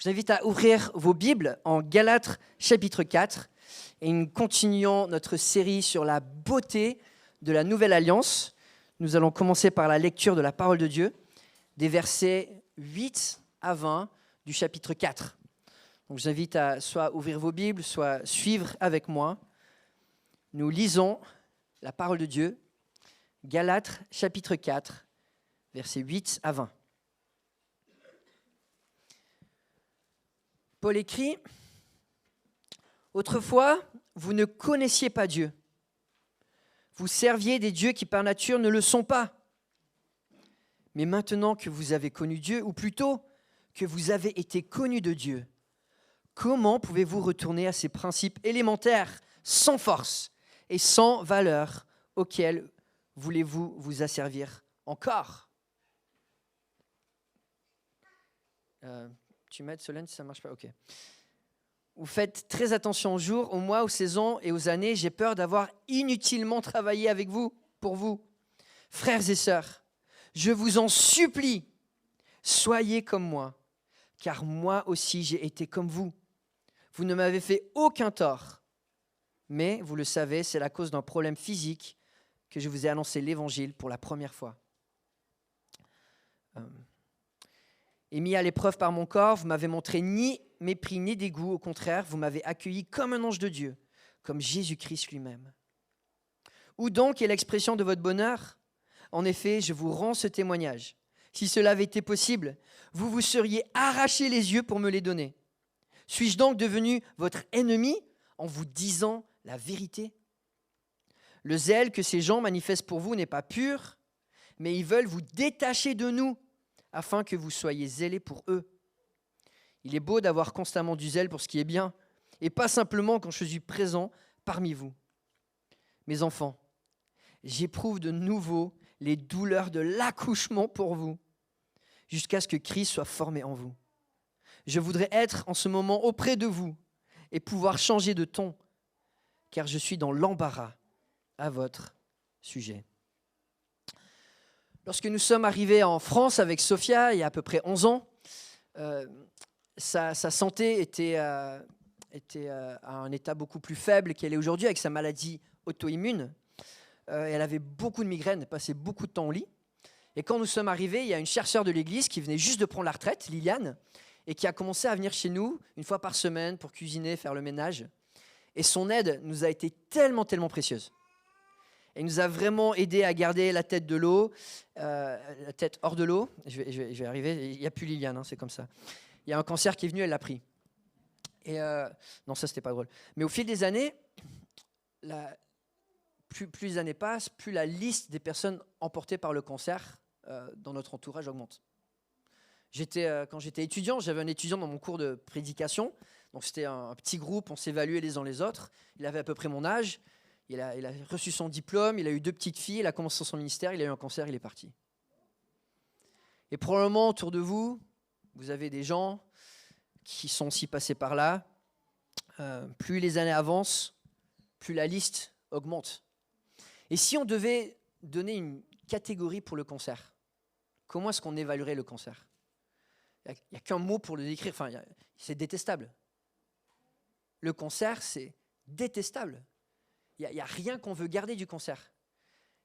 Je vous invite à ouvrir vos Bibles en Galates chapitre 4 et nous continuons notre série sur la beauté de la Nouvelle Alliance. Nous allons commencer par la lecture de la parole de Dieu, des versets 8 à 20 du chapitre 4. Donc, je vous invite à soit ouvrir vos Bibles, soit suivre avec moi. Nous lisons la parole de Dieu, Galates chapitre 4, versets 8 à 20. Paul écrit « Autrefois, vous ne connaissiez pas Dieu. Vous serviez des dieux qui par nature ne le sont pas. Mais maintenant que vous avez connu Dieu, ou plutôt que vous avez été connus de Dieu, comment pouvez-vous retourner à ces principes élémentaires, sans force et sans valeur, auxquels voulez-vous vous asservir encore ?» Tu m'aides, Solène, si ça ne marche pas? Ok. Vous faites très attention aux jours, aux mois, aux saisons et aux années. J'ai peur d'avoir inutilement travaillé avec vous, pour vous. Frères et sœurs, je vous en supplie, soyez comme moi, car moi aussi j'ai été comme vous. Vous ne m'avez fait aucun tort, mais vous le savez, c'est la cause d'un problème physique que je vous ai annoncé l'Évangile pour la première fois. Et mis à l'épreuve par mon corps, vous m'avez montré ni mépris ni dégoût. Au contraire, vous m'avez accueilli comme un ange de Dieu, comme Jésus-Christ lui-même. Où donc est l'expression de votre bonheur ? En effet, je vous rends ce témoignage. Si cela avait été possible, vous vous seriez arraché les yeux pour me les donner. Suis-je donc devenu votre ennemi en vous disant la vérité ? Le zèle que ces gens manifestent pour vous n'est pas pur, mais ils veulent vous détacher de nous, afin que vous soyez zélés pour eux. Il est beau d'avoir constamment du zèle pour ce qui est bien, et pas simplement quand je suis présent parmi vous. Mes enfants, j'éprouve de nouveau les douleurs de l'accouchement pour vous, jusqu'à ce que Christ soit formé en vous. Je voudrais être en ce moment auprès de vous et pouvoir changer de ton, car je suis dans l'embarras à votre sujet. Lorsque nous sommes arrivés en France avec Sophia, il y a à peu près 11 ans, sa santé était à un état beaucoup plus faible qu'elle est aujourd'hui avec sa maladie auto-immune. Elle avait beaucoup de migraines, elle passait beaucoup de temps au lit. Et quand nous sommes arrivés, il y a une chercheure de l'église qui venait juste de prendre la retraite, Liliane, et qui a commencé à venir chez nous une fois par semaine pour cuisiner, faire le ménage. Et son aide nous a été tellement précieuse. Elle nous a vraiment aidé à garder la tête de l'eau, la tête hors de l'eau. Je vais arriver, il n'y a plus Liliane, c'est comme ça. Il y a un cancer qui est venu, elle l'a pris. Et non, ça, c'était pas drôle. Mais au fil des années, plus les années passent, plus la liste des personnes emportées par le cancer dans notre entourage augmente. Quand j'étais étudiant, j'avais un étudiant dans mon cours de prédication. Donc, c'était un petit groupe, on s'évaluait les uns les autres. Il avait à peu près mon âge. Il a reçu son diplôme, il a eu 2 petites filles, il a commencé son ministère, il a eu un cancer, il est parti. Et probablement autour de vous, vous avez des gens qui sont aussi passés par là. Plus les années avancent, plus la liste augmente. Et si on devait donner une catégorie pour le cancer, comment est-ce qu'on évaluerait le cancer ? Il n'y a qu'un mot pour le décrire, c'est détestable. Le cancer, c'est détestable. Il n'y a rien qu'on veut garder du cancer.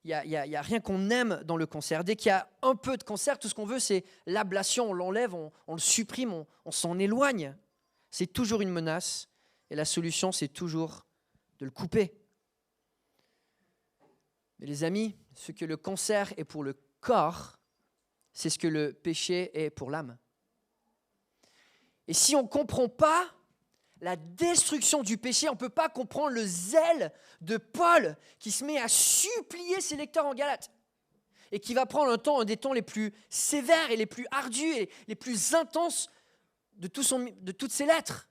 Il n'y a rien qu'on aime dans le cancer. Dès qu'il y a un peu de cancer, tout ce qu'on veut, c'est l'ablation. On l'enlève, on le supprime, on s'en éloigne. C'est toujours une menace. Et la solution, c'est toujours de le couper. Mais les amis, ce que le cancer est pour le corps, c'est ce que le péché est pour l'âme. Et si on ne comprend pas la destruction du péché, on ne peut pas comprendre le zèle de Paul qui se met à supplier ses lecteurs en Galates et qui va prendre un des temps les plus sévères et les plus ardus et les plus intenses de toutes ses lettres.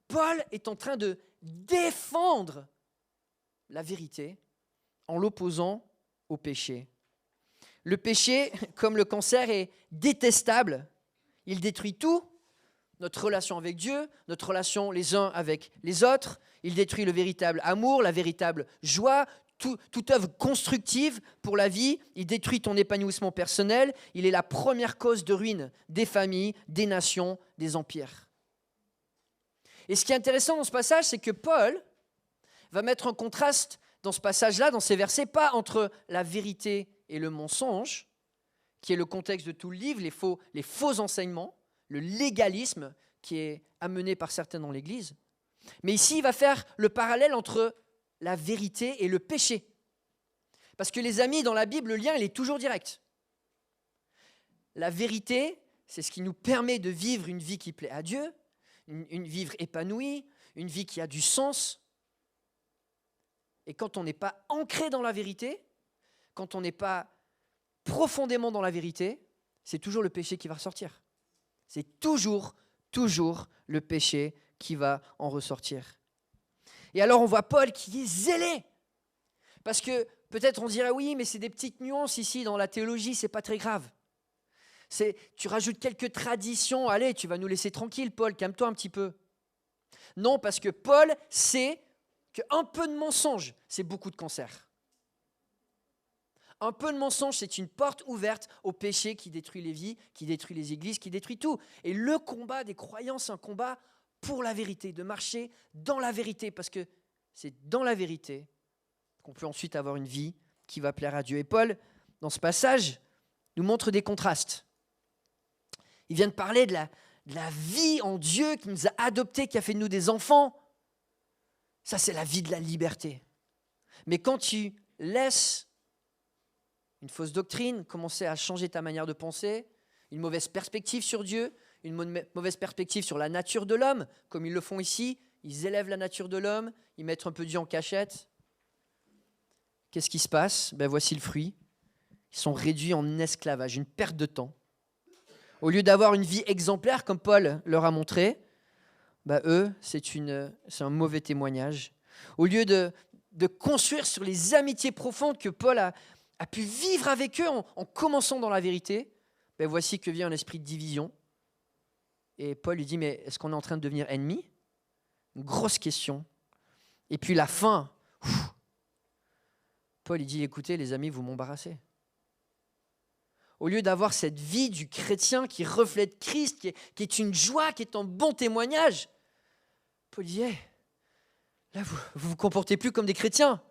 Paul est en train de défendre la vérité en l'opposant au péché. Le péché, comme le cancer, est détestable. Il détruit tout. Notre relation avec Dieu, notre relation les uns avec les autres. Il détruit le véritable amour, la véritable joie, toute œuvre constructive pour la vie, il détruit ton épanouissement personnel, il est la première cause de ruine des familles, des nations, des empires. Et ce qui est intéressant dans ce passage, c'est que Paul va mettre en contraste dans ce passage-là, dans ces versets, pas entre la vérité et le mensonge, qui est le contexte de tout le livre, les faux enseignements, le légalisme qui est amené par certains dans l'Église. Mais ici, il va faire le parallèle entre la vérité et le péché. Parce que les amis, dans la Bible, le lien, il est toujours direct. La vérité, c'est ce qui nous permet de vivre une vie qui plaît à Dieu, une vie épanouie, une vie qui a du sens. Et quand on n'est pas ancré dans la vérité, quand on n'est pas profondément dans la vérité, c'est toujours le péché qui va ressortir. C'est toujours le péché qui va en ressortir. Et alors on voit Paul qui est zélé. Parce que peut-être on dirait oui, mais c'est des petites nuances ici dans la théologie, c'est pas très grave. Tu rajoutes quelques traditions, allez, tu vas nous laisser tranquille, Paul, calme-toi un petit peu. Non, parce que Paul sait qu'un peu de mensonge, c'est beaucoup de cancer. Un peu de mensonge, c'est une porte ouverte au péché qui détruit les vies, qui détruit les églises, qui détruit tout. Et le combat des croyants, c'est un combat pour la vérité, de marcher dans la vérité, parce que c'est dans la vérité qu'on peut ensuite avoir une vie qui va plaire à Dieu. Et Paul, dans ce passage, nous montre des contrastes. Il vient de parler de la vie en Dieu qui nous a adoptés, qui a fait de nous des enfants. Ça, c'est la vie de la liberté. Mais quand tu laisses une fausse doctrine commencer à changer ta manière de penser, une mauvaise perspective sur Dieu, une mauvaise perspective sur la nature de l'homme, comme ils le font ici, ils élèvent la nature de l'homme, ils mettent un peu Dieu en cachette. Qu'est-ce qui se passe ? Voici le fruit. Ils sont réduits en esclavage, une perte de temps. Au lieu d'avoir une vie exemplaire, comme Paul leur a montré, eux, c'est un mauvais témoignage. Au lieu de construire sur les amitiés profondes que Paul a pu vivre avec eux en commençant dans la vérité, voici que vient un esprit de division. Et Paul lui dit, mais est-ce qu'on est en train de devenir ennemis ? Une grosse question. Et puis la fin. Paul il dit, écoutez les amis, vous m'embarrassez. Au lieu d'avoir cette vie du chrétien qui reflète Christ, qui est une joie, qui est un bon témoignage, Paul dit, là vous vous comportez plus comme des chrétiens.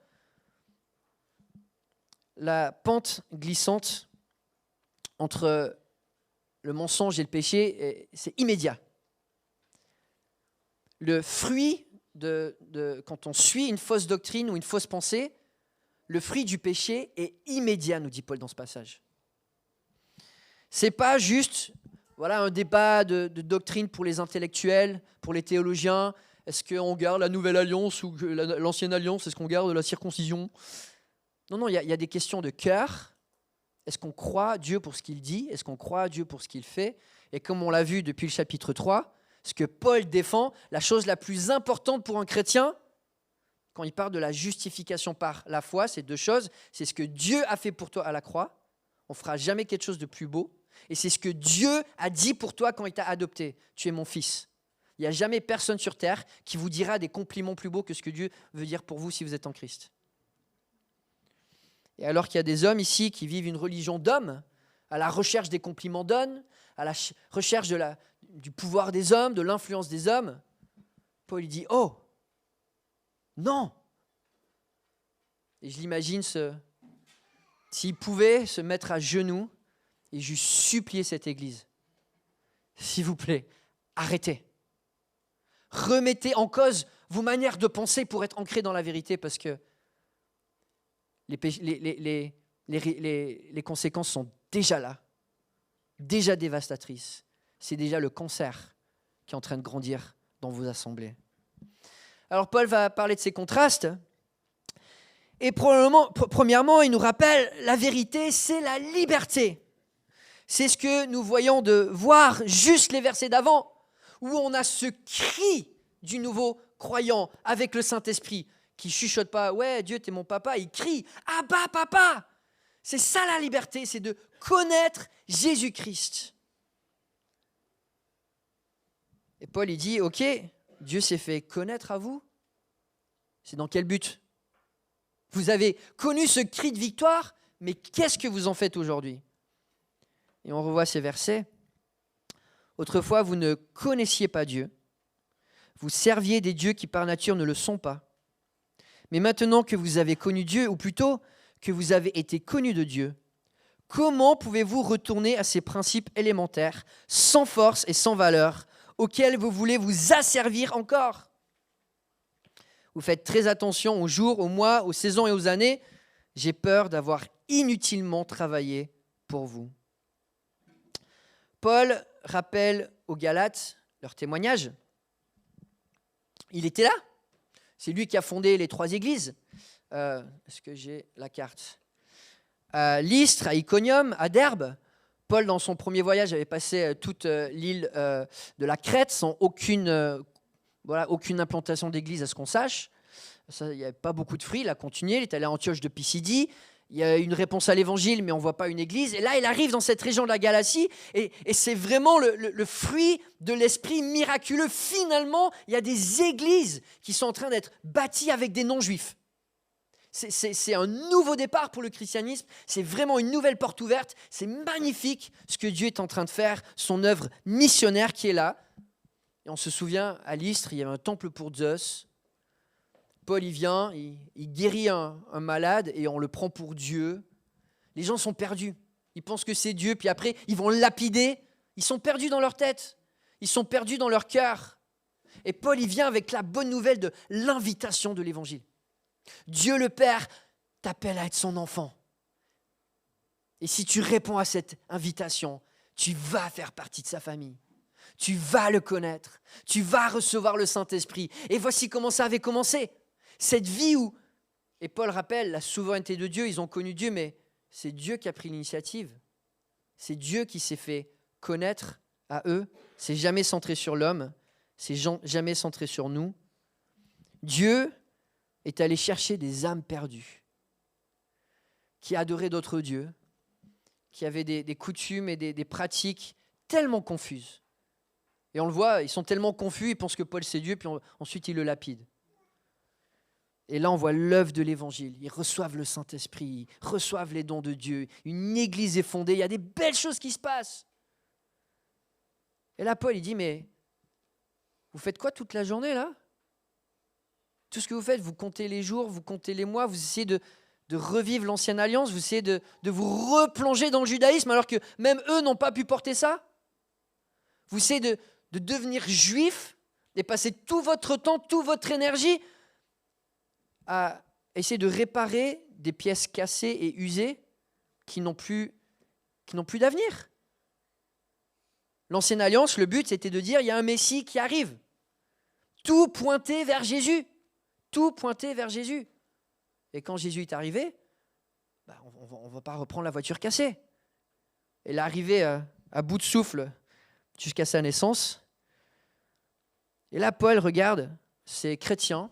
La pente glissante entre le mensonge et le péché, c'est immédiat. Le fruit quand on suit une fausse doctrine ou une fausse pensée, le fruit du péché est immédiat, nous dit Paul dans ce passage. C'est pas juste un débat de doctrine pour les intellectuels, pour les théologiens. Est-ce qu'on garde la nouvelle alliance ou l'ancienne alliance ? Est-ce qu'on garde la circoncision ? Non, il y a des questions de cœur. Est-ce qu'on croit Dieu pour ce qu'il dit ? Est-ce qu'on croit Dieu pour ce qu'il fait ? Et comme on l'a vu depuis le chapitre 3, ce que Paul défend, la chose la plus importante pour un chrétien, quand il parle de la justification par la foi, c'est deux choses. C'est ce que Dieu a fait pour toi à la croix. On ne fera jamais quelque chose de plus beau. Et c'est ce que Dieu a dit pour toi quand il t'a adopté. Tu es mon fils. Il n'y a jamais personne sur terre qui vous dira des compliments plus beaux que ce que Dieu veut dire pour vous si vous êtes en Christ. Et alors qu'il y a des hommes ici qui vivent une religion d'hommes, à la recherche des compliments d'hommes, à la recherche du pouvoir des hommes, de l'influence des hommes, Paul dit « Oh, non !» Et je l'imagine, s'il pouvait se mettre à genoux et juste supplier cette église. S'il vous plaît, arrêtez. Remettez en cause vos manières de penser pour être ancrés dans la vérité parce que les conséquences sont déjà là, déjà dévastatrices. C'est déjà le cancer qui est en train de grandir dans vos assemblées. Alors Paul va parler de ces contrastes. Et premièrement, il nous rappelle la vérité, c'est la liberté. C'est ce que nous voyons de voir juste les versets d'avant, où on a ce cri du nouveau croyant avec le Saint-Esprit qui chuchote pas « Ouais, Dieu, t'es mon papa », il crie « Abba, papa ». C'est ça la liberté, c'est de connaître Jésus-Christ. Et Paul, il dit « Ok, Dieu s'est fait connaître à vous. C'est dans quel but ? Vous avez connu ce cri de victoire, mais qu'est-ce que vous en faites aujourd'hui? Et on revoit ces versets. Autrefois, vous ne connaissiez pas Dieu. Vous serviez des dieux qui par nature ne le sont pas. Mais maintenant que vous avez connu Dieu, ou plutôt que vous avez été connus de Dieu, comment pouvez-vous retourner à ces principes élémentaires, sans force et sans valeur, auxquels vous voulez vous asservir encore? Vous faites très attention aux jours, aux mois, aux saisons et aux années. J'ai peur d'avoir inutilement travaillé pour vous. Paul rappelle aux Galates leur témoignage. Il était là. C'est lui qui a fondé les 3 églises. Est-ce que j'ai la carte? À Lystre, à Iconium, à Derbe. Paul, dans son premier voyage, avait passé toute l'île de la Crète sans aucune implantation d'église à ce qu'on sache. Ça, il n'y avait pas beaucoup de fruits. Il a continué. Il est allé à Antioche de Pisidie. Il y a une réponse à l'évangile, mais on ne voit pas une église. Et là, il arrive dans cette région de la Galatie, et c'est vraiment le fruit de l'esprit miraculeux. Finalement, il y a des églises qui sont en train d'être bâties avec des non-juifs. C'est un nouveau départ pour le christianisme. C'est vraiment une nouvelle porte ouverte. C'est magnifique ce que Dieu est en train de faire, son œuvre missionnaire qui est là. Et on se souvient, à Lystre, il y avait un temple pour Zeus. Paul, il vient, il guérit un malade et on le prend pour Dieu. Les gens sont perdus. Ils pensent que c'est Dieu, puis après, ils vont le lapider. Ils sont perdus dans leur tête. Ils sont perdus dans leur cœur. Et Paul, il vient avec la bonne nouvelle de l'invitation de l'évangile. Dieu le Père t'appelle à être son enfant. Et si tu réponds à cette invitation, tu vas faire partie de sa famille. Tu vas le connaître. Tu vas recevoir le Saint-Esprit. Et voici comment ça avait commencé. Cette vie où, et Paul rappelle la souveraineté de Dieu, ils ont connu Dieu, mais c'est Dieu qui a pris l'initiative. C'est Dieu qui s'est fait connaître à eux. C'est jamais centré sur l'homme, c'est jamais centré sur nous. Dieu est allé chercher des âmes perdues, qui adoraient d'autres dieux, qui avaient des coutumes et des pratiques tellement confuses. Et on le voit, ils sont tellement confus, ils pensent que Paul c'est Dieu, puis ensuite ils le lapident. Et là, on voit l'œuvre de l'Évangile. Ils reçoivent le Saint-Esprit, ils reçoivent les dons de Dieu. Une église est fondée, il y a des belles choses qui se passent. Et là, Paul, il dit, mais vous faites quoi toute la journée, là? Tout ce que vous faites, vous comptez les jours, vous comptez les mois, vous essayez de revivre l'ancienne alliance, vous essayez de vous replonger dans le judaïsme, alors que même eux n'ont pas pu porter ça. Vous essayez de devenir juif et passer tout votre temps, toute votre énergie à essayer de réparer des pièces cassées et usées qui n'ont plus d'avenir. L'ancienne alliance, le but, c'était de dire, il y a un Messie qui arrive. Tout pointait vers Jésus. Tout pointait vers Jésus. Et quand Jésus est arrivé, on ne va pas reprendre la voiture cassée. Elle est arrivée à bout de souffle jusqu'à sa naissance. Et là, Paul regarde ces chrétiens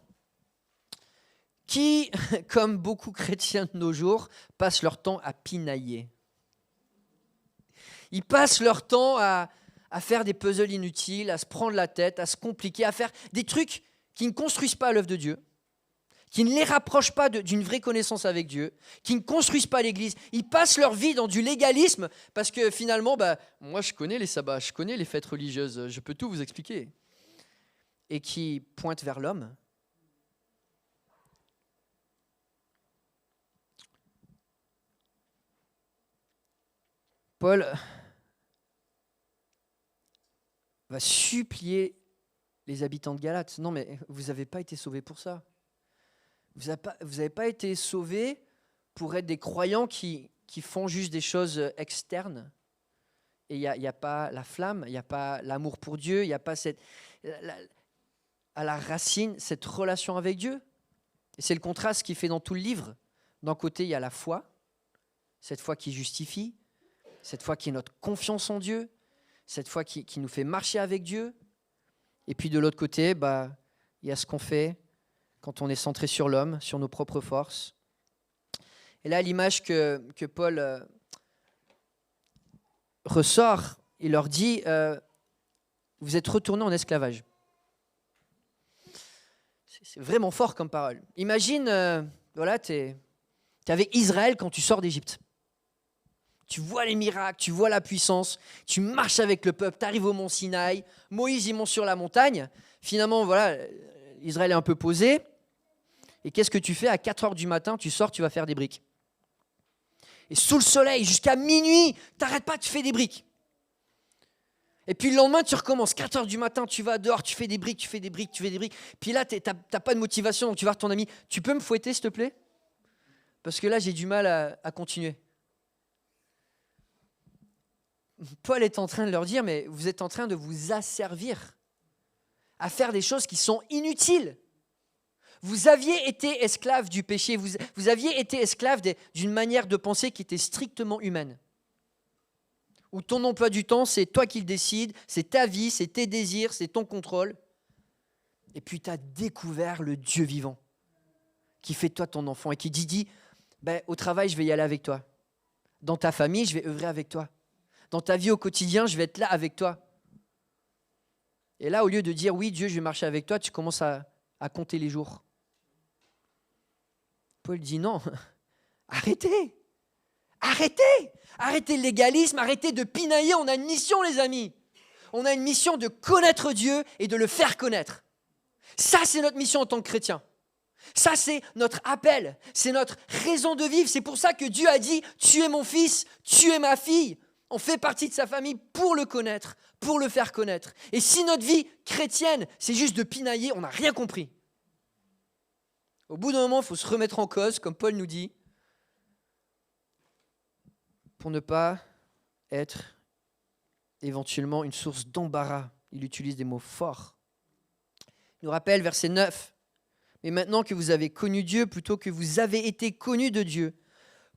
qui, comme beaucoup de chrétiens de nos jours, passent leur temps à pinailler. Ils passent leur temps à faire des puzzles inutiles, à se prendre la tête, à se compliquer, à faire des trucs qui ne construisent pas l'œuvre de Dieu, qui ne les rapprochent pas d'une vraie connaissance avec Dieu, qui ne construisent pas l'Église. Ils passent leur vie dans du légalisme parce que finalement, moi je connais les sabbats, je connais les fêtes religieuses, je peux tout vous expliquer. Et qui pointent vers l'homme. Paul va supplier les habitants de Galate. Non, mais vous n'avez pas été sauvés pour ça. Vous n'avez pas été sauvés pour être des croyants qui font juste des choses externes. Et il n'y a pas la flamme, il n'y a pas l'amour pour Dieu, il n'y a pas à la racine cette relation avec Dieu. Et c'est le contraste qu'il fait dans tout le livre. D'un côté, il y a la foi, cette foi qui justifie, cette foi qui est notre confiance en Dieu, cette foi qui nous fait marcher avec Dieu. Et puis de l'autre côté, il y a ce qu'on fait quand on est centré sur l'homme, sur nos propres forces. Et là, l'image que Paul ressort, il leur dit, vous êtes retournés en esclavage. C'est vraiment fort comme parole. Imagine Voilà, tu es avec Israël quand tu sors d'Égypte. Tu vois les miracles, tu vois la puissance, tu marches avec le peuple, tu arrives au mont Sinaï, Moïse il monte sur la montagne. Finalement, voilà, Israël est un peu posé. Et qu'est-ce que tu fais? À 4 heures du matin, tu sors, tu vas faire des briques. Et sous le soleil, jusqu'à minuit, tu n'arrêtes pas, tu fais des briques. Et puis le lendemain, tu recommences. 4 heures du matin, tu vas dehors, tu fais des briques, tu fais des briques, tu fais des briques. Puis là, tu n'as pas de motivation, donc tu vas voir ton ami. Tu peux me fouetter, s'il te plaît? Parce que là, j'ai du mal à continuer. Paul est en train de leur dire, mais vous êtes en train de vous asservir à faire des choses qui sont inutiles. Vous aviez été esclave du péché, vous aviez été esclave d'une manière de penser qui était strictement humaine. Où ton emploi du temps, c'est toi qui le décides, c'est ta vie, c'est tes désirs, c'est ton contrôle. Et puis tu as découvert le Dieu vivant qui fait de toi ton enfant et qui dit au travail, je vais y aller avec toi. Dans ta famille, je vais œuvrer avec toi. Dans ta vie au quotidien, je vais être là avec toi. Et là, au lieu de dire, oui, Dieu, je vais marcher avec toi, tu commences à compter les jours. Paul dit non, arrêtez, arrêtez le légalisme, arrêtez de pinailler, on a une mission les amis. On a une mission de connaître Dieu et de le faire connaître. Ça, c'est notre mission en tant que chrétien. Ça, c'est notre appel, c'est notre raison de vivre. C'est pour ça que Dieu a dit, tu es mon fils, tu es ma fille. On fait partie de sa famille pour le connaître, pour le faire connaître. Et si notre vie chrétienne, c'est juste de pinailler, on n'a rien compris. Au bout d'un moment, il faut se remettre en cause, comme Paul nous dit, pour ne pas être éventuellement une source d'embarras. Il utilise des mots forts. Il nous rappelle, verset 9, « Mais maintenant que vous avez connu Dieu, plutôt que vous avez été connus de Dieu,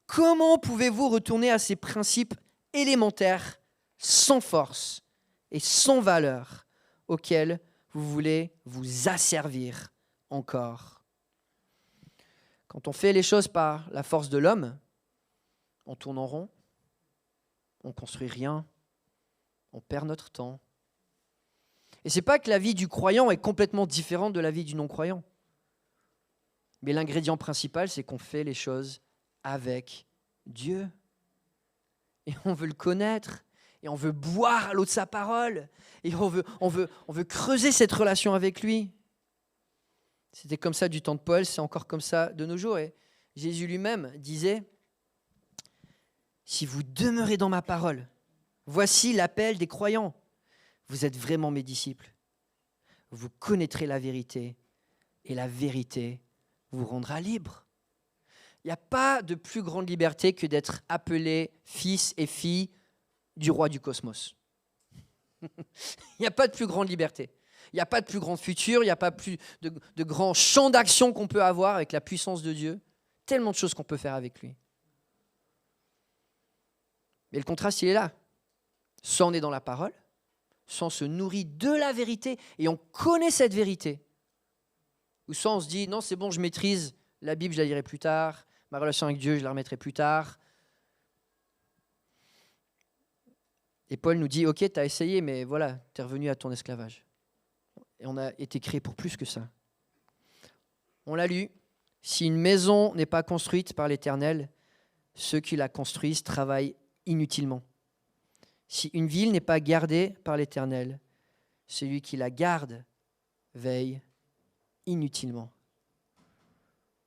comment pouvez-vous retourner à ces principes élémentaires, sans force et sans valeur, auxquels vous voulez vous asservir encore ?» Quand on fait les choses par la force de l'homme, on tourne en rond, on ne construit rien, on perd notre temps. Et ce n'est pas que la vie du croyant est complètement différente de la vie du non-croyant. Mais l'ingrédient principal, c'est qu'on fait les choses avec Dieu. Et on veut le connaître, et on veut boire à l'eau de sa parole, et on veut creuser cette relation avec lui. C'était comme ça du temps de Paul, c'est encore comme ça de nos jours. Et Jésus lui-même disait, « Si vous demeurez dans ma parole, voici l'appel des croyants. Vous êtes vraiment mes disciples. Vous connaîtrez la vérité, et la vérité vous rendra libre. » Il n'y a pas de plus grande liberté que d'être appelé fils et fille du roi du cosmos. Il n'y a pas de plus grande liberté. Il n'y a pas de plus grand futur, il n'y a pas plus de grands champs d'action qu'on peut avoir avec la puissance de Dieu. Tellement de choses qu'on peut faire avec lui. Mais le contraste, il est là. Soit on est dans la parole, soit on se nourrit de la vérité et on connaît cette vérité. Ou soit on se dit, non, c'est bon, je maîtrise, la Bible, je la lirai plus tard, ma relation avec Dieu, je la remettrai plus tard. Et Paul nous dit, ok, tu as essayé, mais voilà, tu es revenu à ton esclavage. Et on a été créé pour plus que ça. On l'a lu, si une maison n'est pas construite par l'Éternel, ceux qui la construisent travaillent inutilement. Si une ville n'est pas gardée par l'Éternel, celui qui la garde veille inutilement.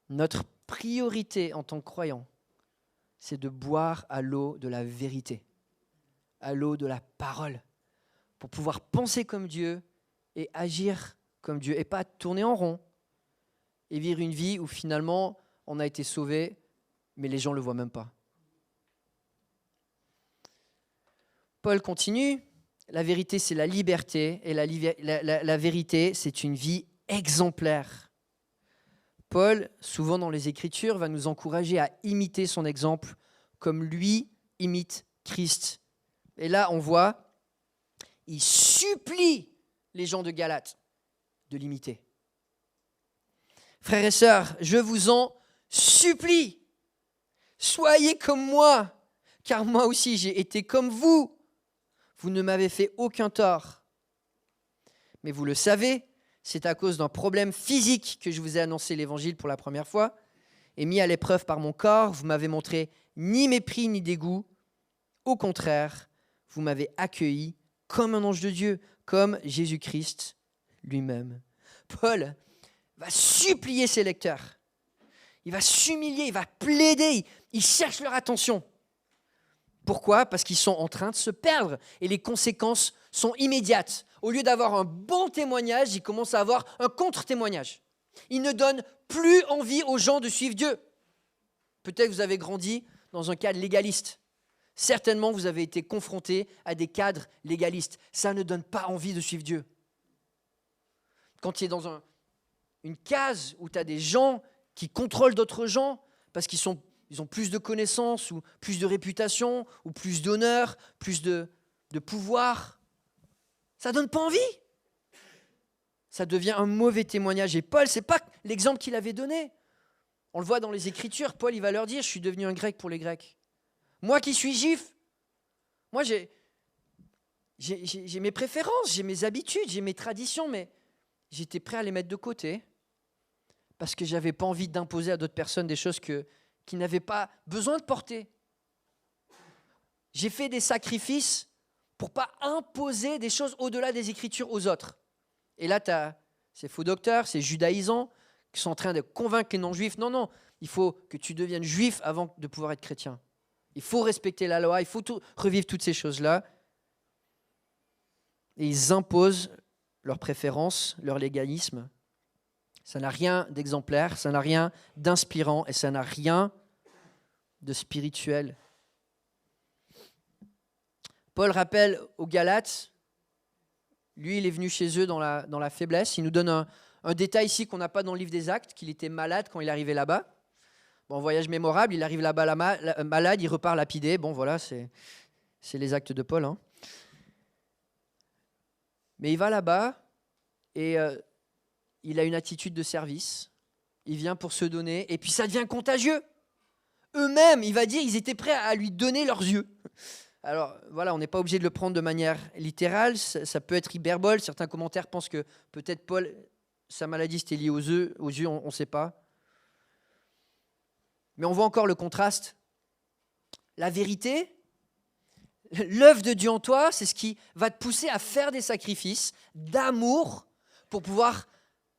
Notre priorité en tant que croyant, c'est de boire à l'eau de la vérité, à l'eau de la parole, pour pouvoir penser comme Dieu et agir comme Dieu, et pas tourner en rond et vivre une vie où finalement on a été sauvé, mais les gens ne le voient même pas. Paul continue, la vérité c'est la liberté, et la vérité c'est une vie exemplaire. Paul, souvent dans les Écritures, va nous encourager à imiter son exemple comme lui imite Christ. Et là, on voit, il supplie les gens de Galate de l'imiter. Frères et sœurs, je vous en supplie, soyez comme moi, car moi aussi j'ai été comme vous. Vous ne m'avez fait aucun tort. Mais vous le savez, c'est à cause d'un problème physique que je vous ai annoncé l'évangile pour la première fois. et mis à l'épreuve par mon corps, vous m'avez montré ni mépris ni dégoût. Au contraire, vous m'avez accueilli comme un ange de Dieu, comme Jésus-Christ lui-même. Paul va supplier ses lecteurs. Il va s'humilier, il va plaider, il cherche leur attention. Pourquoi ? Parce qu'ils sont en train de se perdre et les conséquences sont immédiates. Au lieu d'avoir un bon témoignage, ils commencent à avoir un contre-témoignage. Ils ne donnent plus envie aux gens de suivre Dieu. Peut-être que vous avez grandi dans un cadre légaliste. Certainement, vous avez été confronté à des cadres légalistes. Ça ne donne pas envie de suivre Dieu. Quand tu es dans une case où tu as des gens qui contrôlent d'autres gens parce qu'ils ont plus de connaissances ou plus de réputation ou plus d'honneur, plus de pouvoir, ça ne donne pas envie. Ça devient un mauvais témoignage. Et Paul, ce n'est pas l'exemple qu'il avait donné. On le voit dans les Écritures. Paul, il va leur dire, je suis devenu un grec pour les Grecs. Moi qui suis juif, moi j'ai mes préférences, j'ai mes habitudes, j'ai mes traditions, mais j'étais prêt à les mettre de côté parce que je n'avais pas envie d'imposer à d'autres personnes des choses qui n'avaient pas besoin de porter. J'ai fait des sacrifices pour ne pas imposer des choses au-delà des Écritures aux autres. Et là, tu as ces faux docteurs, ces judaïsants qui sont en train de convaincre les non-juifs. Non, il faut que tu deviennes juif avant de pouvoir être chrétien. Il faut respecter la loi, il faut revivre toutes ces choses-là. Et ils imposent leurs préférences, leur légalisme. Ça n'a rien d'exemplaire, ça n'a rien d'inspirant et ça n'a rien de spirituel. Paul rappelle aux Galates, lui il est venu chez eux dans la faiblesse. Il nous donne un détail ici qu'on n'a pas dans le livre des Actes, qu'il était malade quand il arrivait là-bas. Bon, voyage mémorable, il arrive là-bas malade, il repart lapidé. Bon, voilà, c'est les actes de Paul. Hein. Mais il va là-bas et il a une attitude de service. Il vient pour se donner et puis ça devient contagieux. Eux-mêmes, il va dire, ils étaient prêts à lui donner leurs yeux. Alors, voilà, on n'est pas obligé de le prendre de manière littérale. Ça peut être hyperbole. Certains commentaires pensent que peut-être Paul, sa maladie, c'était lié aux yeux, on ne sait pas. Mais on voit encore le contraste. La vérité, l'œuvre de Dieu en toi, c'est ce qui va te pousser à faire des sacrifices d'amour pour pouvoir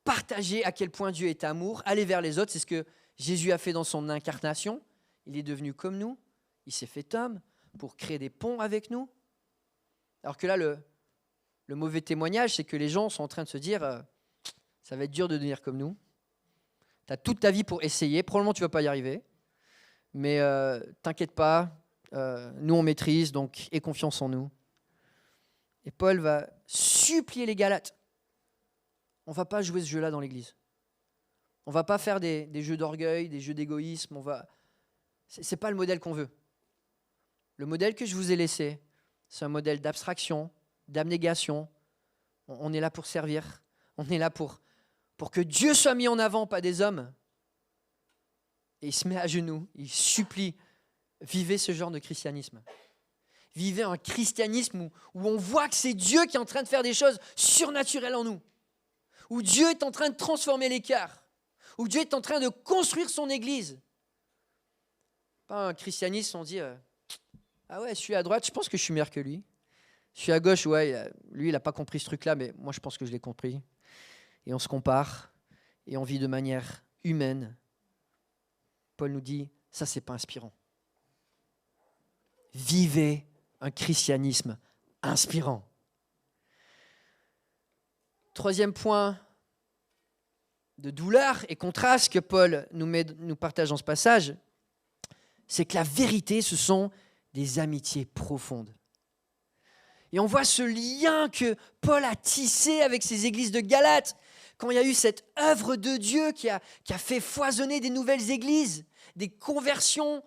partager à quel point Dieu est amour, aller vers les autres. C'est ce que Jésus a fait dans son incarnation. Il est devenu comme nous. Il s'est fait homme pour créer des ponts avec nous. Alors que là, le mauvais témoignage, c'est que les gens sont en train de se dire ça va être dur de devenir comme nous. Tu as toute ta vie pour essayer. Probablement, tu ne vas pas y arriver. Mais t'inquiète pas, nous on maîtrise, donc aie confiance en nous. Et Paul va supplier les Galates. On ne va pas jouer ce jeu-là dans l'église. On ne va pas faire des jeux d'orgueil, des jeux d'égoïsme. Ce n'est pas le modèle qu'on veut. Le modèle que je vous ai laissé, c'est un modèle d'abstraction, d'abnégation. On est là pour servir. On est là pour que Dieu soit mis en avant, pas des hommes. Et il se met à genoux, il supplie, vivez ce genre de christianisme. Vivez un christianisme où on voit que c'est Dieu qui est en train de faire des choses surnaturelles en nous. Où Dieu est en train de transformer les cœurs. Où Dieu est en train de construire son église. Pas un christianisme, on dit, ah ouais, je suis à droite, je pense que je suis meilleur que lui. Je suis à gauche, ouais, lui, il n'a pas compris ce truc-là, mais moi, je pense que je l'ai compris. Et on se compare, et on vit de manière humaine. Paul nous dit, ça, c'est pas inspirant. Vivez un christianisme inspirant. Troisième point de douleur et contraste que Paul nous partage dans ce passage, c'est que la vérité, ce sont des amitiés profondes. Et on voit ce lien que Paul a tissé avec ces églises de Galates, quand il y a eu cette œuvre de Dieu qui a fait foisonner des nouvelles églises, des conversions,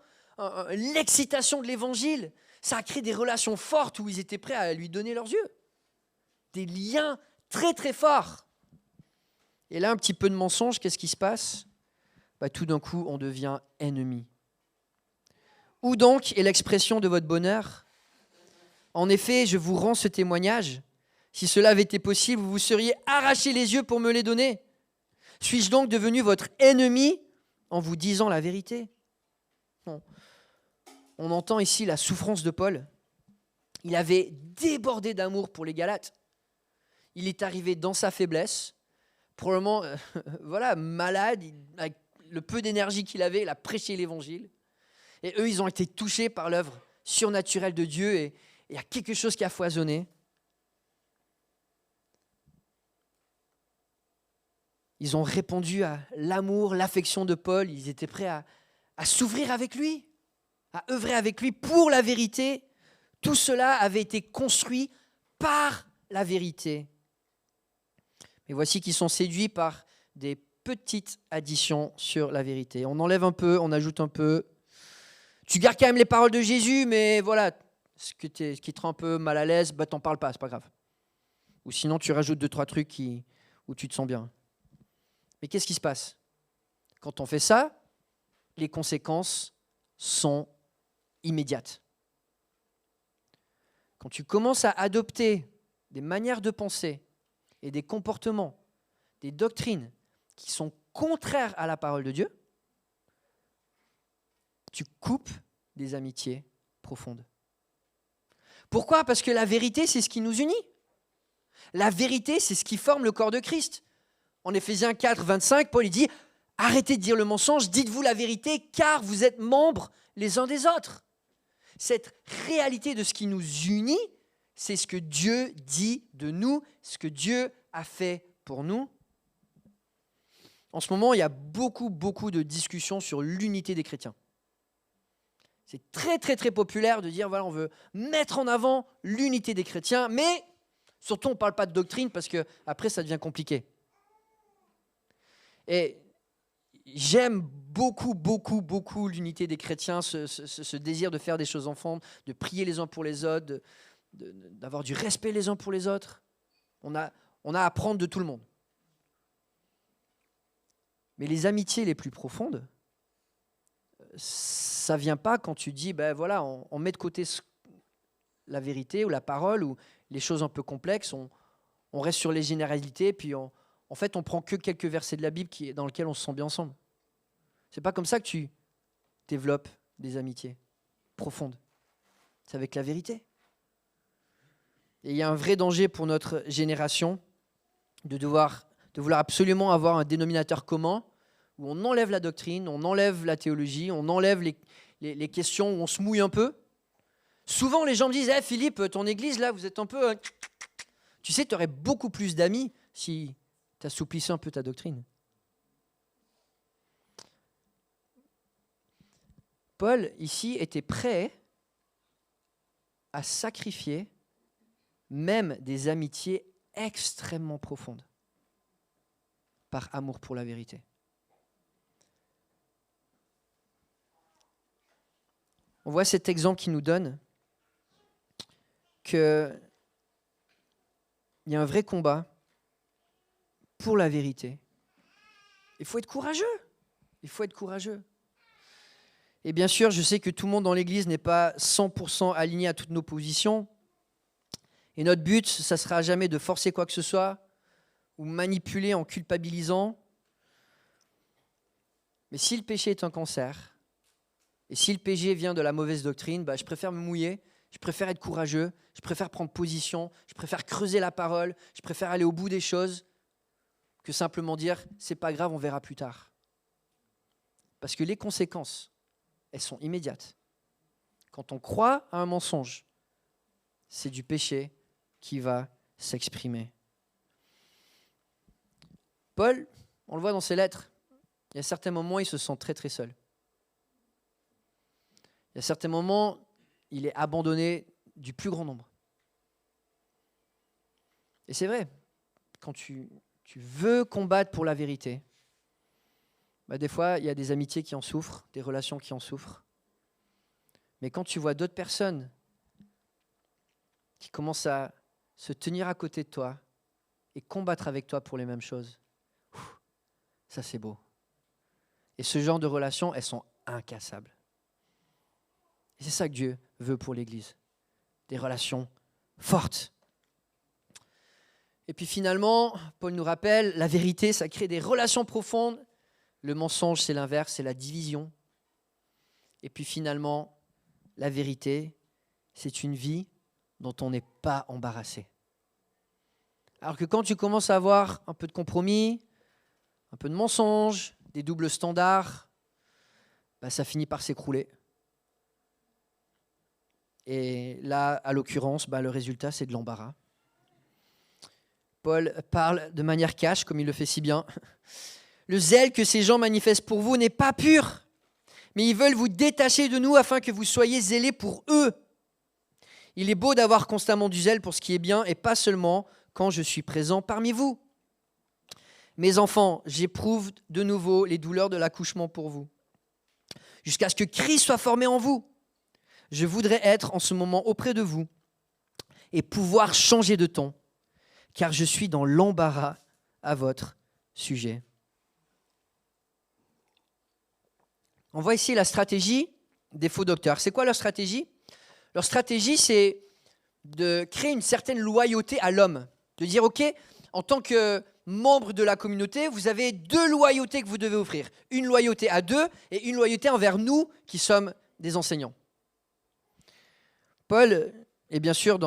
l'excitation de l'évangile. Ça a créé des relations fortes où ils étaient prêts à lui donner leurs yeux. Des liens très très forts. Et là, un petit peu de mensonge, qu'est-ce qui se passe ? Tout d'un coup, on devient ennemi. Où donc est l'expression de votre bonheur ? En effet, je vous rends ce témoignage. Si cela avait été possible, vous vous seriez arraché les yeux pour me les donner. Suis-je donc devenu votre ennemi en vous disant la vérité. Non. On entend ici la souffrance de Paul. Il avait débordé d'amour pour les Galates. Il est arrivé dans sa faiblesse, probablement malade, avec le peu d'énergie qu'il avait, il a prêché l'évangile. Et eux, ils ont été touchés par l'œuvre surnaturelle de Dieu et il y a quelque chose qui a foisonné. Ils ont répondu à l'amour, l'affection de Paul. Ils étaient prêts à s'ouvrir avec lui, à œuvrer avec lui pour la vérité. Tout cela avait été construit par la vérité. Mais voici qu'ils sont séduits par des petites additions sur la vérité. On enlève un peu, on ajoute un peu. Tu gardes quand même les paroles de Jésus, mais voilà, ce qui te rend un peu mal à l'aise, t'en parles pas, c'est pas grave. Ou sinon, tu rajoutes 2-3 trucs où tu te sens bien. Mais qu'est-ce qui se passe? Quand on fait ça, les conséquences sont immédiates. Quand tu commences à adopter des manières de penser et des comportements, des doctrines qui sont contraires à la parole de Dieu, tu coupes des amitiés profondes. Pourquoi? Parce que la vérité, c'est ce qui nous unit. La vérité, c'est ce qui forme le corps de Christ. En Éphésiens 4, 25, Paul il dit « Arrêtez de dire le mensonge, dites-vous la vérité, car vous êtes membres les uns des autres. » Cette réalité de ce qui nous unit, c'est ce que Dieu dit de nous, ce que Dieu a fait pour nous. En ce moment, il y a beaucoup de discussions sur l'unité des chrétiens. C'est très populaire de dire, voilà, on veut mettre en avant l'unité des chrétiens, mais surtout, on ne parle pas de doctrine parce qu'après, ça devient compliqué. Et j'aime beaucoup l'unité des chrétiens, ce désir de faire des choses ensemble, de prier les uns pour les autres, d'avoir du respect les uns pour les autres. On a à apprendre de tout le monde. Mais les amitiés les plus profondes, ça ne vient pas quand tu dis, on met de côté la vérité ou la parole ou les choses un peu complexes, on reste sur les généralités, puis en fait, on prend que quelques versets de la Bible dans lesquels on se sent bien ensemble. C'est pas comme ça que tu développes des amitiés profondes. C'est avec la vérité. Et il y a un vrai danger pour notre génération de vouloir absolument avoir un dénominateur commun où on enlève la doctrine, on enlève la théologie, on enlève les questions où on se mouille un peu. Souvent, les gens me disent « Philippe, ton église, là, vous êtes un peu... Tu sais, tu aurais beaucoup plus d'amis si tu assouplissais un peu ta doctrine. » Paul, ici, était prêt à sacrifier même des amitiés extrêmement profondes par amour pour la vérité. On voit cet exemple qui nous donne qu'il y a un vrai combat pour la vérité. Il faut être courageux. Il faut être courageux. Et bien sûr, je sais que tout le monde dans l'Église n'est pas 100% aligné à toutes nos positions. Et notre but, ça ne sera jamais de forcer quoi que ce soit ou manipuler en culpabilisant. Mais si le péché est un cancer, et si le péché vient de la mauvaise doctrine, je préfère me mouiller, je préfère être courageux, je préfère prendre position, je préfère creuser la parole, je préfère aller au bout des choses que simplement dire « c'est pas grave, on verra plus tard ». Parce que les conséquences, elles sont immédiates. Quand on croit à un mensonge, c'est du péché qui va s'exprimer. Paul, on le voit dans ses lettres, il y a certains moments, il se sent très seul. Il y a certains moments, il est abandonné du plus grand nombre. Et c'est vrai, quand tu veux combattre pour la vérité, des fois, il y a des amitiés qui en souffrent, des relations qui en souffrent. Mais quand tu vois d'autres personnes qui commencent à se tenir à côté de toi et combattre avec toi pour les mêmes choses, ça c'est beau. Et ce genre de relations, elles sont incassables. Et c'est ça que Dieu veut pour l'Église. Des relations fortes. Et puis finalement, Paul nous rappelle, la vérité, ça crée des relations profondes, Le mensonge, c'est l'inverse, c'est la division. Et puis finalement, la vérité, c'est une vie dont on n'est pas embarrassé. Alors que quand tu commences à avoir un peu de compromis, un peu de mensonge, des doubles standards, ça finit par s'écrouler. Et là, à l'occurrence, le résultat, c'est de l'embarras. Paul parle de manière cash, comme il le fait si bien. Le zèle que ces gens manifestent pour vous n'est pas pur, mais ils veulent vous détacher de nous afin que vous soyez zélés pour eux. Il est beau d'avoir constamment du zèle pour ce qui est bien et pas seulement quand je suis présent parmi vous. Mes enfants, j'éprouve de nouveau les douleurs de l'accouchement pour vous, jusqu'à ce que Christ soit formé en vous. Je voudrais être en ce moment auprès de vous et pouvoir changer de ton, car je suis dans l'embarras à votre sujet. On voit ici la stratégie des faux docteurs. C'est quoi leur stratégie ? Leur stratégie, c'est de créer une certaine loyauté à l'homme. De dire, OK, en tant que membre de la communauté, vous avez 2 loyautés que vous devez offrir. Une loyauté à Dieu et une loyauté envers nous qui sommes des enseignants. Paul est bien sûr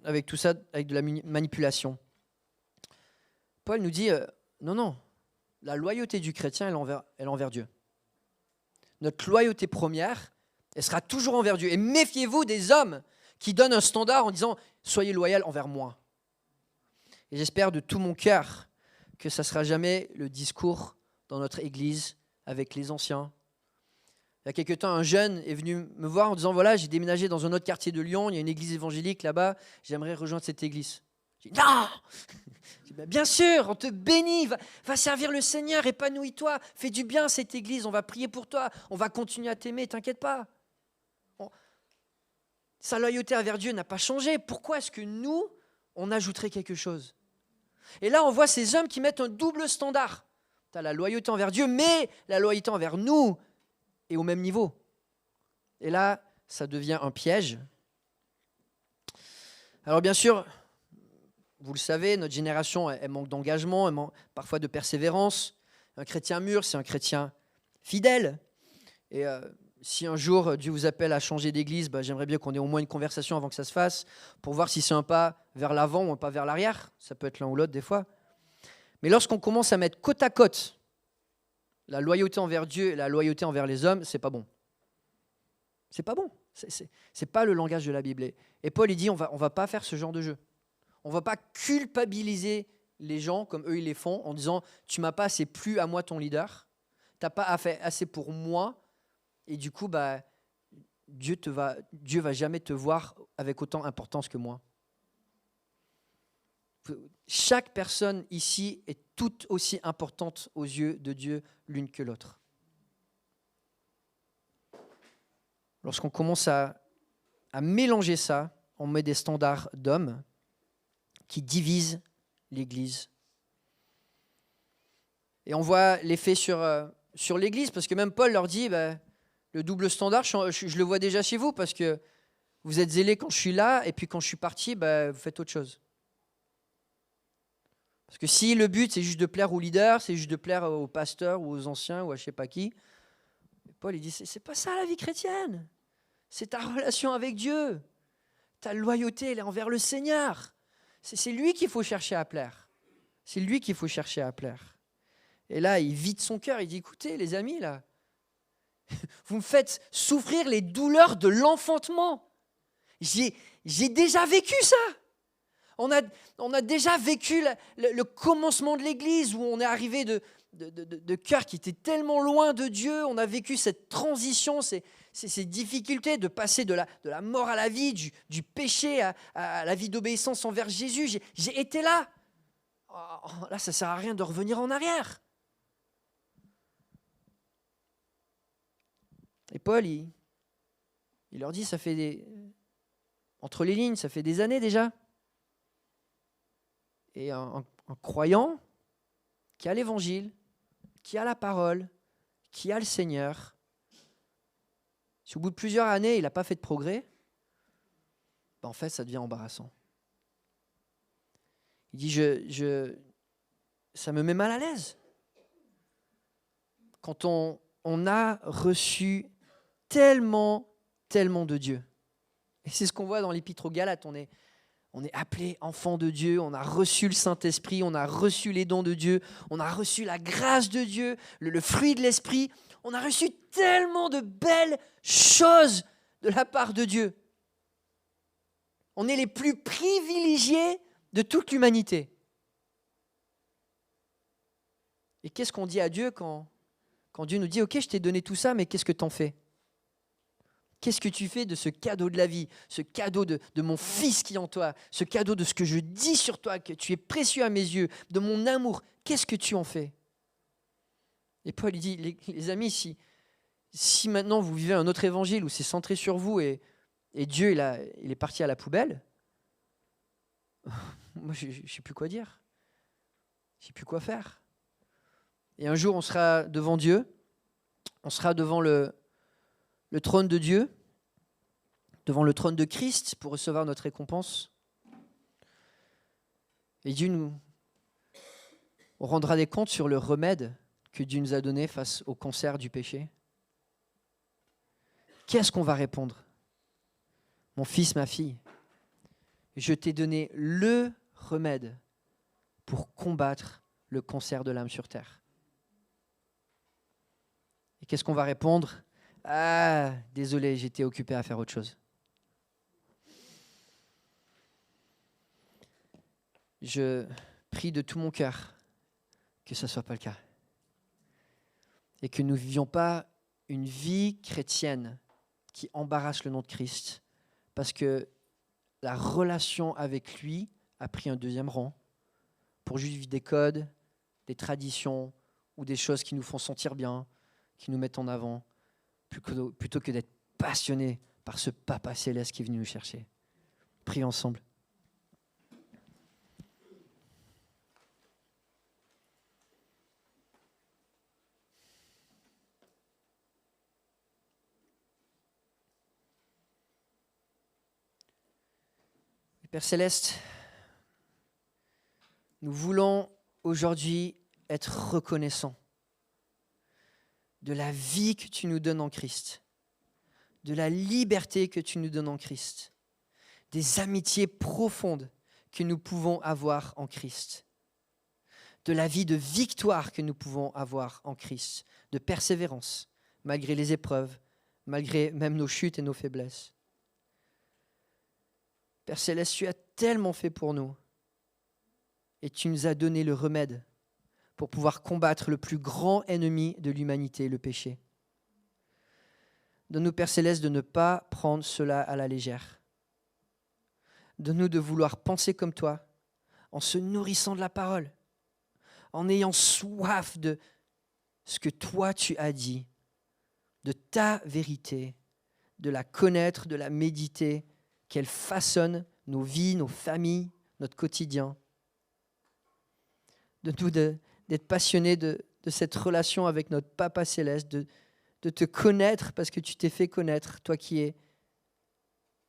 avec tout ça, avec de la manipulation. Paul nous dit, non, la loyauté du chrétien, elle est envers Dieu. Notre loyauté première, elle sera toujours envers Dieu. Et méfiez-vous des hommes qui donnent un standard en disant « Soyez loyal envers moi ». Et j'espère de tout mon cœur que ça ne sera jamais le discours dans notre église avec les anciens. Il y a quelque temps, un jeune est venu me voir en disant « Voilà, j'ai déménagé dans un autre quartier de Lyon, il y a une église évangélique là-bas, j'aimerais rejoindre cette église. » J'ai dit « Non !» J'ai dit, bien sûr, on te bénit, va servir le Seigneur, épanouis-toi, fais du bien à cette église, on va prier pour toi, on va continuer à t'aimer, t'inquiète pas. Sa loyauté envers Dieu n'a pas changé. Pourquoi est-ce que nous, on ajouterait quelque chose ? Et là, on voit ces hommes qui mettent un double standard. Tu as la loyauté envers Dieu, mais la loyauté envers nous est au même niveau. Et là, ça devient un piège. Alors bien sûr, vous le savez, notre génération, elle manque d'engagement, elle manque parfois de persévérance. Un chrétien mûr, c'est un chrétien fidèle. Et si un jour Dieu vous appelle à changer d'église, j'aimerais bien qu'on ait au moins une conversation avant que ça se fasse pour voir si c'est un pas vers l'avant ou un pas vers l'arrière. Ça peut être l'un ou l'autre des fois. Mais lorsqu'on commence à mettre côte à côte la loyauté envers Dieu et la loyauté envers les hommes, c'est pas bon. C'est pas bon. C'est pas le langage de la Bible. Et Paul, il dit, on va pas faire ce genre de jeu. On va pas culpabiliser les gens comme eux, ils les font en disant, tu m'as pas assez plu à moi ton leader, t'as pas fait assez pour moi, et du coup, Dieu va jamais te voir avec autant d'importance que moi. Chaque personne ici est tout aussi importante aux yeux de Dieu l'une que l'autre. Lorsqu'on commence à mélanger ça, on met des standards d'hommes qui divisent l'Église. Et on voit l'effet sur l'Église, parce que même Paul leur dit, le double standard, je le vois déjà chez vous, parce que vous êtes zélés quand je suis là, et puis quand je suis parti, vous faites autre chose. Parce que si le but, c'est juste de plaire aux leaders, c'est juste de plaire aux pasteurs ou aux anciens ou à je ne sais pas qui, Paul, il dit, c'est pas ça la vie chrétienne. C'est ta relation avec Dieu. Ta loyauté, elle est envers le Seigneur. C'est lui qu'il faut chercher à plaire. C'est lui qu'il faut chercher à plaire. Et là, il vide son cœur. Il dit, écoutez, les amis, là, vous me faites souffrir les douleurs de l'enfantement. J'ai déjà vécu ça. On a déjà vécu le commencement de l'Église où on est arrivé de cœurs qui étaient tellement loin de Dieu. On a vécu cette transition, ces difficultés de passer de la mort à la vie, du péché à la vie d'obéissance envers Jésus. J'ai été là. Là, ça ne sert à rien de revenir en arrière. Et Paul, il leur dit, ça fait entre les lignes, ça fait des années déjà. Et un croyant qui a l'évangile, qui a la parole, qui a le Seigneur, si au bout de plusieurs années, il n'a pas fait de progrès, en fait, ça devient embarrassant. Il dit, ça me met mal à l'aise. quand on a reçu tellement de Dieu. Et c'est ce qu'on voit dans l'Épître aux Galates. On est appelé enfant de Dieu, on a reçu le Saint-Esprit, on a reçu les dons de Dieu, on a reçu la grâce de Dieu, le fruit de l'Esprit. On a reçu tellement de belles choses de la part de Dieu. On est les plus privilégiés de toute l'humanité. Et qu'est-ce qu'on dit à Dieu quand Dieu nous dit « Ok, je t'ai donné tout ça, mais qu'est-ce que t'en fais ?» Qu'est-ce que tu fais de ce cadeau de la vie, ce cadeau de mon Fils qui est en toi, ce cadeau de ce que je dis sur toi, que tu es précieux à mes yeux, de mon amour, qu'est-ce que tu en fais? Et Paul il dit, les amis, si maintenant vous vivez un autre évangile où c'est centré sur vous et Dieu il est parti à la poubelle, moi je ne sais plus quoi dire, je ne sais plus quoi faire. Et un jour on sera devant Dieu, on sera devant le trône de Dieu, devant le trône de Christ pour recevoir notre récompense. Et Dieu on rendra des comptes sur le remède que Dieu nous a donné face au cancer du péché. Qu'est-ce qu'on va répondre? Mon fils, ma fille, je t'ai donné le remède pour combattre le cancer de l'âme sur terre. Et qu'est-ce qu'on va répondre? Ah, désolé, j'étais occupé à faire autre chose. Je prie de tout mon cœur que ce ne soit pas le cas. Et que nous ne vivions pas une vie chrétienne qui embarrasse le nom de Christ parce que la relation avec lui a pris un deuxième rang pour juste vivre des codes, des traditions ou des choses qui nous font sentir bien, qui nous mettent en avant, plutôt que d'être passionnés par ce Papa céleste qui est venu nous chercher. Prions ensemble. Père Céleste, nous voulons aujourd'hui être reconnaissants de la vie que tu nous donnes en Christ, de la liberté que tu nous donnes en Christ, des amitiés profondes que nous pouvons avoir en Christ, de la vie de victoire que nous pouvons avoir en Christ, de persévérance, malgré les épreuves, malgré même nos chutes et nos faiblesses. Père Céleste, tu as tellement fait pour nous et tu nous as donné le remède pour pouvoir combattre le plus grand ennemi de l'humanité, le péché. Donne-nous, Père Céleste, de ne pas prendre cela à la légère. Donne-nous de vouloir penser comme toi, en se nourrissant de la parole, en ayant soif de ce que toi tu as dit, de ta vérité, de la connaître, de la méditer, qu'elle façonne nos vies, nos familles, notre quotidien. Donne-nous d'être passionnés de cette relation avec notre Papa Céleste, de te connaître parce que tu t'es fait connaître, toi qui es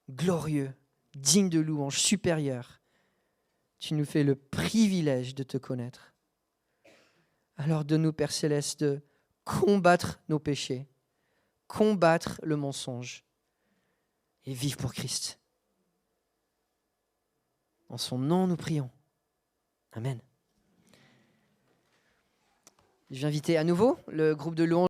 glorieux, digne de louange, supérieur. Tu nous fais le privilège de te connaître. Alors donne-nous, Père Céleste, de combattre nos péchés, combattre le mensonge et vivre pour Christ. En son nom, nous prions. Amen. Je vais inviter à nouveau le groupe de louanges.